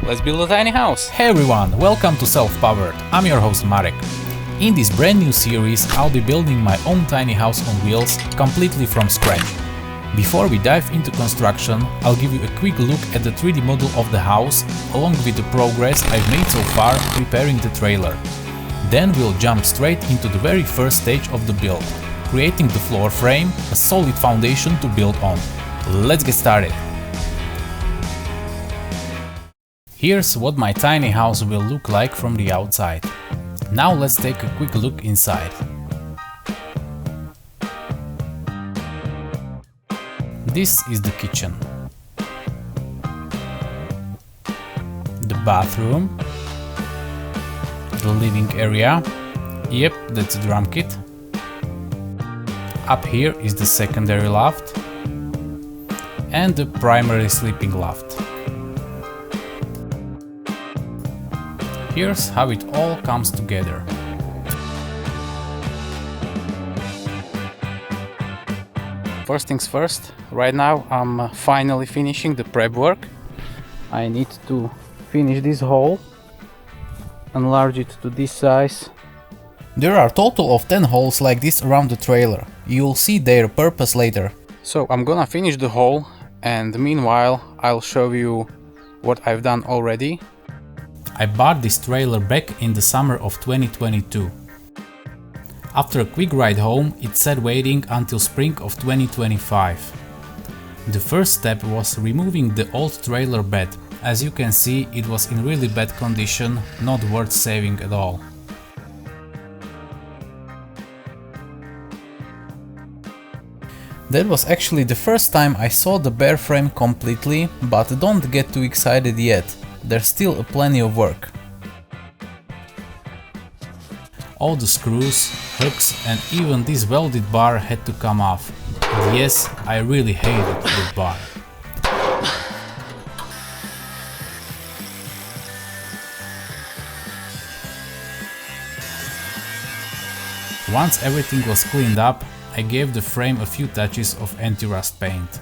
let's build a tiny house! Hey everyone, welcome to Self-Powered. I'm your host Marek. In this brand new series, I'll be building my own tiny house on wheels, completely from scratch. Before we dive into construction, I'll give you a quick look at the 3D model of the house, along with the progress I've made so far preparing the trailer. Then we'll jump straight into the very first stage of the build, creating the floor frame, a solid foundation to build on. Let's get started! Here's what my tiny house will look like from the outside. Now let's take a quick look inside. This is the kitchen, the bathroom, the living area. Yep, that's a drum kit. Up here is the secondary loft and the primary sleeping loft. Here's how it all comes together. First things first, right now I'm finally finishing the prep work. I need to finish this hole, enlarge it to this size. There are a total of 10 holes like this around the trailer. You'll see their purpose later. So I'm gonna finish the hole, and meanwhile I'll show you what I've done already. I bought this trailer back in the summer of 2022. After a quick ride home, it said waiting until spring of 2025. The first step was removing the old trailer bed. As you can see, it was in really bad condition, not worth saving at all. That was actually the first time I saw the bare frame completely, but don't get too excited yet. There's still plenty of work. All the screws, hooks and even this welded bar had to come off. And yes, I really hated that bar. Once everything was cleaned up, I gave the frame a few touches of anti-rust paint.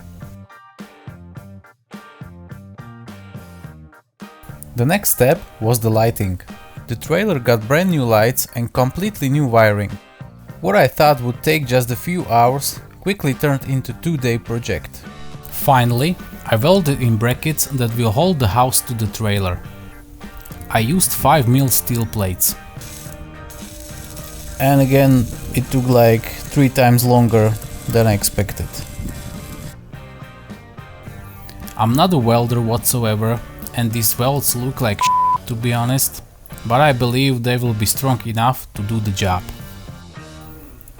The next step was the lighting. The trailer got brand new lights and completely new wiring. What I thought would take just a few hours quickly turned into a 2-day project. Finally, I welded in brackets that will hold the house to the trailer. I used 5mm steel plates. And again, it took like 3 times longer than I expected. I'm not a welder whatsoever, and these welds look like shit, to be honest, but I believe they will be strong enough to do the job.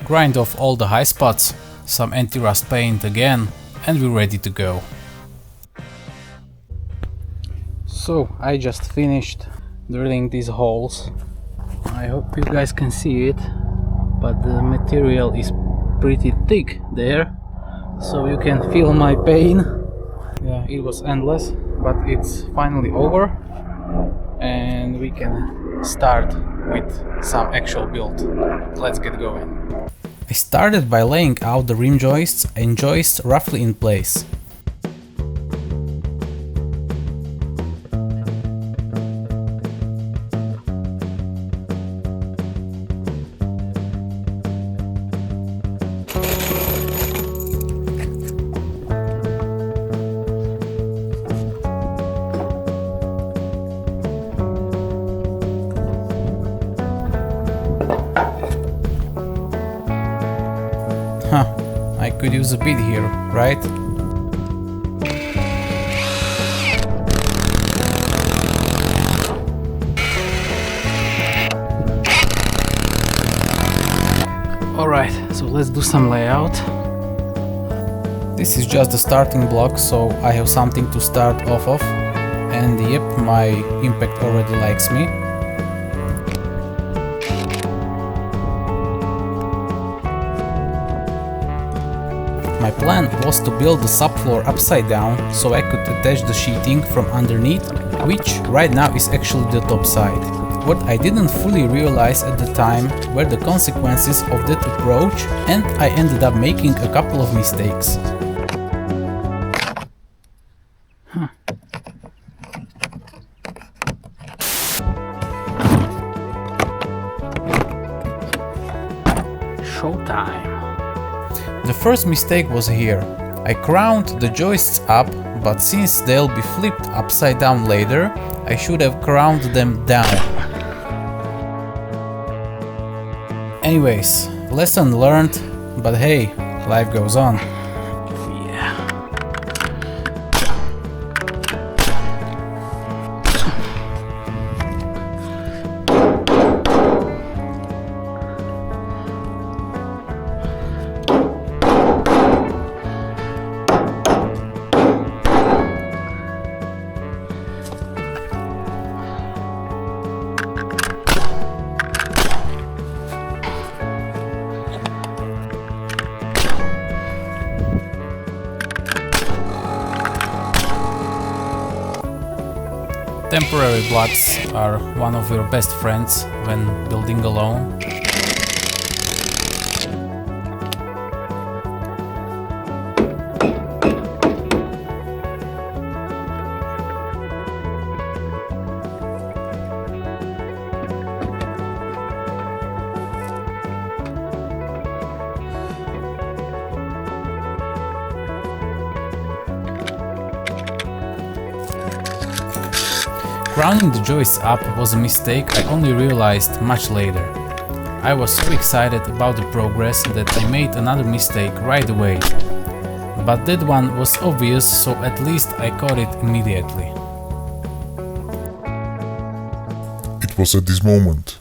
Grind off all the high spots, some anti-rust paint again, and we're ready to go. So I just finished drilling these holes. I hope you guys can see it, but the material is pretty thick there, so you can feel my pain. Yeah, it was endless, but it's finally over and we can start with some actual build. Let's get going. I started by laying out the rim joists and joists roughly in place. I could use a bit here, right? Alright, so let's do some layout. This is just the starting block, so I have something to start off of. And yep, my impact already likes me. My plan was to build the subfloor upside down so I could attach the sheeting from underneath, which right now is actually the top side. What I didn't fully realize at the time were the consequences of that approach, and I ended up making a couple of mistakes. Showtime. The first mistake was here. I crowned the joists up, but since they'll be flipped upside down later, I should have crowned them down. Anyways, lesson learned, but hey, life goes on. Temporary blocks are one of your best friends when building alone. Crowning the joists up was a mistake I only realized much later. I was so excited about the progress that I made another mistake right away. But that one was obvious, so at least I caught it immediately. It was at this moment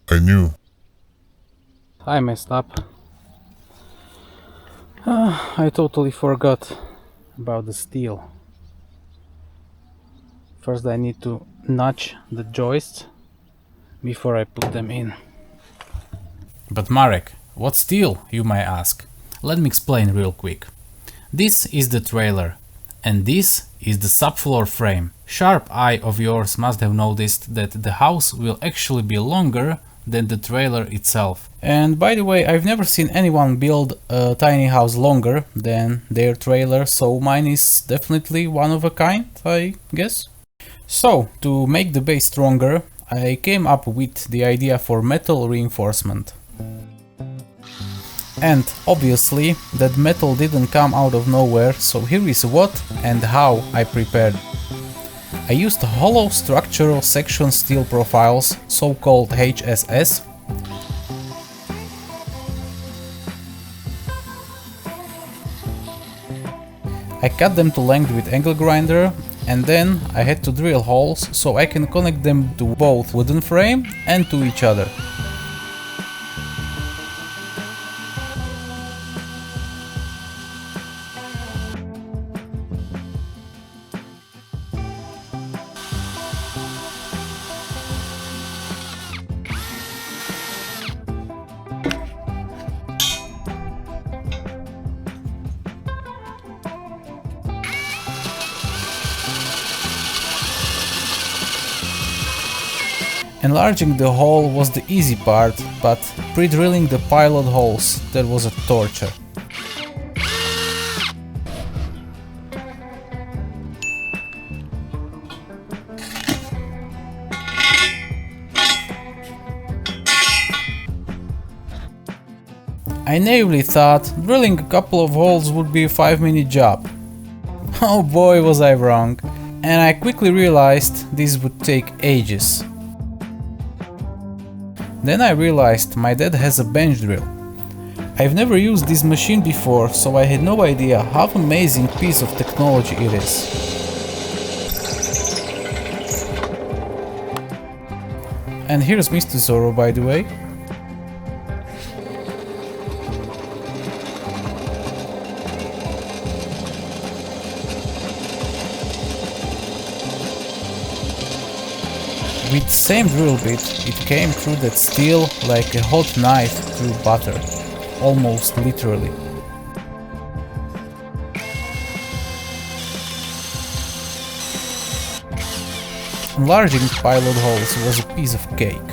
I knew. I messed up. I totally forgot about the steel. First I need to notch the joists before I put them in. But Marek, what steel, you might ask? Let me explain real quick. This is the trailer, and this is the subfloor frame. Sharp eye of yours must have noticed that the house will actually be longer than the trailer itself. And by the way, I've never seen anyone build a tiny house longer than their trailer, so mine is definitely one of a kind, I guess. So, to make the base stronger, I came up with the idea for metal reinforcement. And obviously, that metal didn't come out of nowhere, so here is what and how I prepared. I used hollow structural section steel profiles, so-called HSS. I cut them to length with angle grinder, and then I had to drill holes so I can connect them to both wooden frame and to each other. Enlarging the hole was the easy part, but pre-drilling the pilot holes, that was a torture. I naively thought drilling a couple of holes would be a 5-minute job. Oh boy, was I wrong, and I quickly realized this would take ages. Then I realized my dad has a bench drill. I've never used this machine before, so I had no idea how amazing piece of technology it is. And here's Mr. Zorro, by the way. With the same drill bit, it came through that steel like a hot knife through butter, almost literally. Enlarging pilot holes was a piece of cake.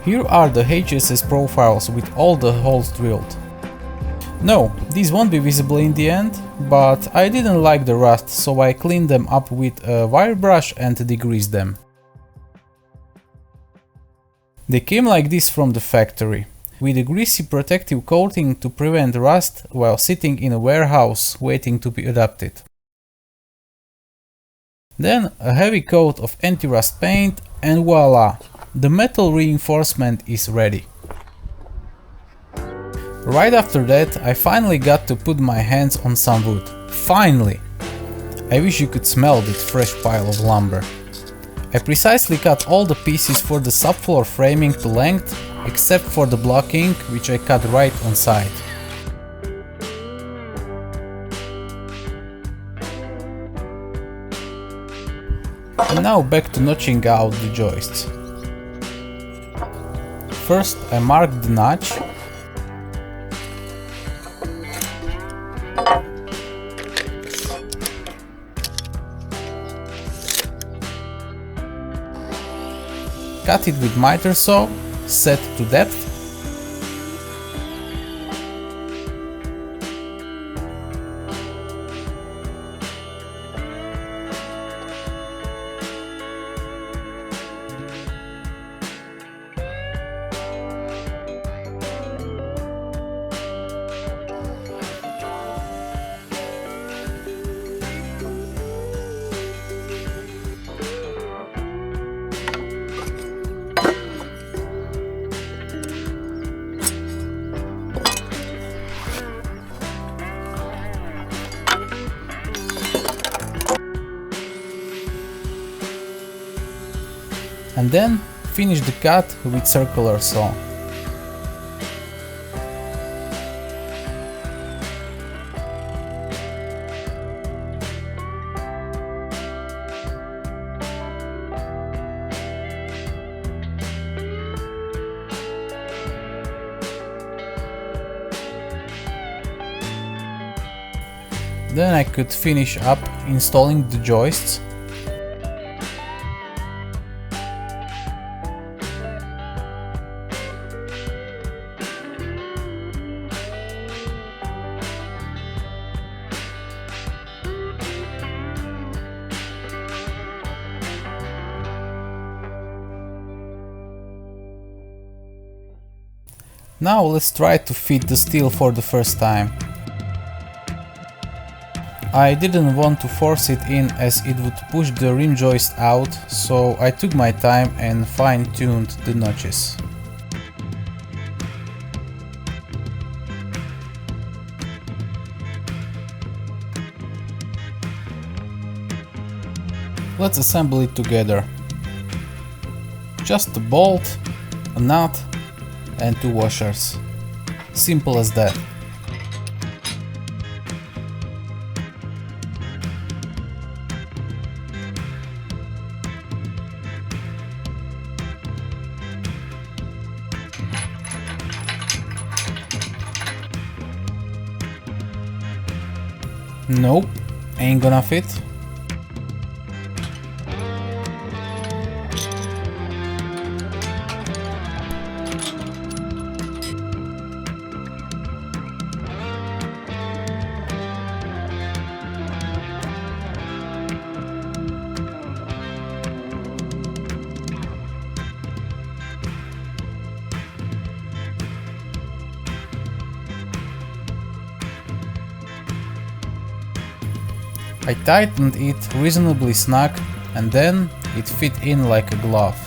Here are the HSS profiles with all the holes drilled. No, these won't be visible in the end, but I didn't like the rust, so I cleaned them up with a wire brush and degreased them. They came like this from the factory, with a greasy protective coating to prevent rust while sitting in a warehouse waiting to be adapted. Then a heavy coat of anti-rust paint and voila! The metal reinforcement is ready. Right after that, I finally got to put my hands on some wood. Finally! I wish you could smell that fresh pile of lumber. I precisely cut all the pieces for the subfloor framing to length, except for the blocking, which I cut right on side. And now back to notching out the joists. First I marked the notch. Cut it with miter saw, set to depth. And then finish the cut with circular saw. Then I could finish up installing the joists. Now let's try to fit the steel for the first time. I didn't want to force it in as it would push the rim joist out, so I took my time and fine-tuned the notches. Let's assemble it together. Just a bolt, a nut and 2 washers. Simple as that. Nope, ain't gonna fit. I tightened it reasonably snug and then it fit in like a glove.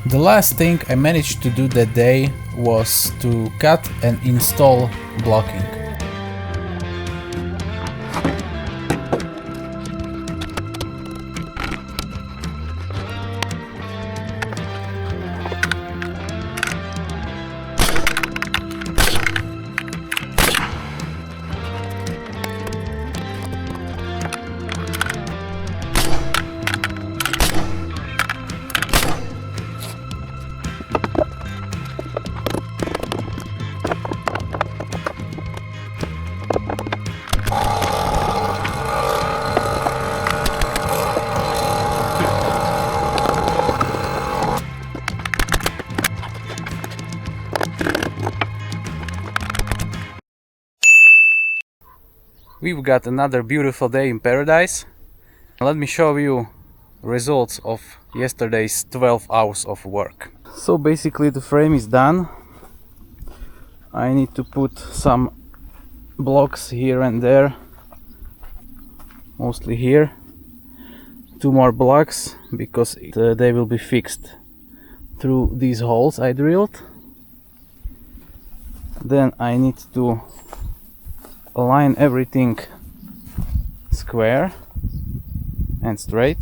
The last thing I managed to do that day was to cut and install blocking. We've got another beautiful day in paradise. Let me show you results of yesterday's 12 hours of work. So basically the frame is done. I need to put some blocks here and there, mostly here. 2 more blocks because they will be fixed through these holes I drilled. Then I need to align everything square and straight,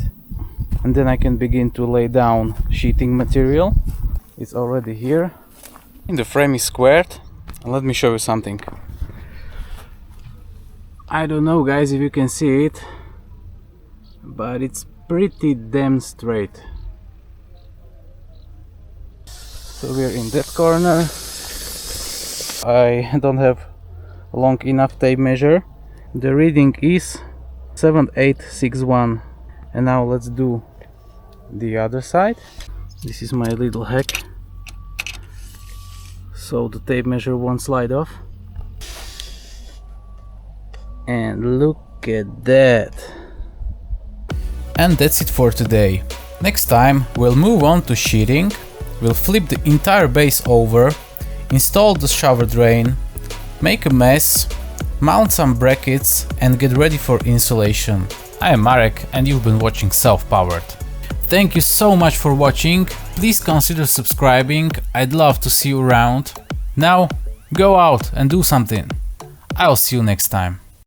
and then I can begin to lay down sheeting material. It's already here. The frame is squared. Let me show you something. I don't know, guys, if you can see it, but it's pretty damn straight. So we're in that corner. I don't have a long enough tape measure. The reading is 7861. And now let's do the other side. This is my little hack, so the tape measure won't slide off. And look at that. And that's it for today. Next time we'll move on to sheeting. We'll flip the entire base over, install the shower drain, make a mess, mount some brackets and get ready for insulation. I am Marek and you've been watching Self-Powered. Thank you so much for watching. Please consider subscribing. I'd love to see you around. Now go out and do something. I'll see you next time.